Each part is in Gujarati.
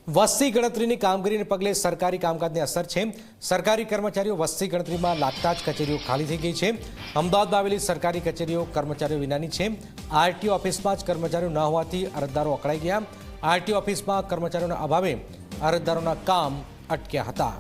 વસ્તી ગણતરીની કામગીરીને પગલે સરકારી કામકાજને અસર છે। સરકારી કર્મચારીઓ વસ્તી ગણતરીમાં લાગતા જ કચેરીઓ ખાલી થઈ ગઈ છે। અમદાવાદમાં આવેલી સરકારી કચેરીઓ કર્મચારીઓ વિનાની છે। આરટીઓ ઓફિસમાં જ કર્મચારીઓ ન હોવાથી અરજદારો અકળાઈ ગયા। આરટીઓ ઓફિસમાં કર્મચારીઓના અભાવે અરજદારોના કામ અટક્યા હતા।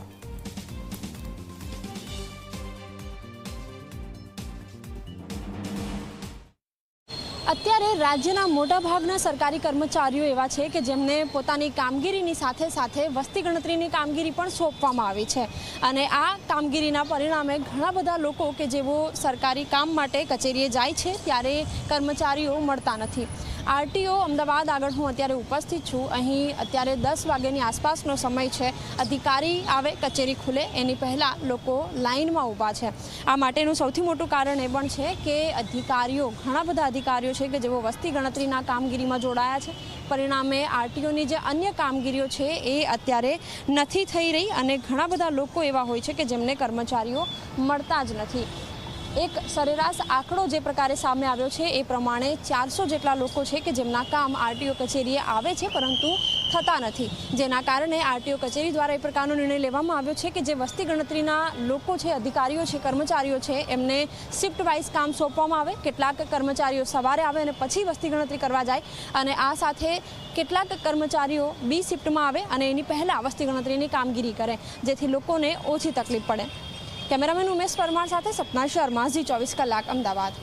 અત્યારે રાજ્યના મોટાભાગના સરકારી કર્મચારીઓ એવા છે કે જેમને પોતાની કામગીરીની સાથે સાથે વસ્તી ગણતરીની કામગીરી પણ સોંપવામાં આવી છે અને આ કામગીરીના પરિણામે ઘણા બધા લોકો કે જેઓ સરકારી કામ માટે કચેરીએ જાય છે ત્યારે કર્મચારીઓ મળતા નથી। આરટીઓ અમદાવાદ આગળ હું અત્યારે ઉપસ્થિત છું। અહીં અત્યારે 10 વાગ્યાની આસપાસનો સમય છે। અધિકારી આવે કચેરી ખુલે એની પહેલાં લોકો લાઇનમાં ઊભા છે। આ માટેનું સૌથી મોટું કારણ એ પણ છે કે અધિકારીઓ ઘણા બધા અધિકારીઓ છે કે જેઓ વસ્તી ગણતરીના કામગીરીમાં જોડાયા છે। પરિણામે આરટીઓની જે અન્ય કામગીરીઓ છે એ અત્યારે નથી થઈ રહી અને ઘણા બધા લોકો એવા હોય છે કે જેમને કર્મચારીઓ મળતા જ નથી। એક સરેરાશ આંકડો જે પ્રકારે સામે આવ્યો છે એ પ્રમાણે 400 જેટલા લોકો છે કે જેમના કામ આરટીઓ કચેરીએ આવે છે પરંતુ થતા નથી, જેના કારણે આરટીઓ કચેરી દ્વારા એ પ્રકારનો નિર્ણય લેવામાં આવ્યો છે કે જે વસ્તી ગણતરીના લોકો છે, અધિકારીઓ છે, કર્મચારીઓ છે એમને શિફ્ટ વાઇઝ કામ સોંપવામાં આવે। કેટલાક કર્મચારીઓ સવારે આવે અને પછી વસ્તી ગણતરી કરવા જાય અને આ સાથે કેટલાક કર્મચારીઓ બી શિફ્ટમાં આવે અને એની પહેલાં વસ્તી ગણતરીની કામગીરી કરે, જેથી લોકોને ઓછી તકલીફ પડે। કેમેરામેન ઉમેશ પરમાર સાથે સપના શર્મા, ઝી 24 કલાક, અમદાવાદ।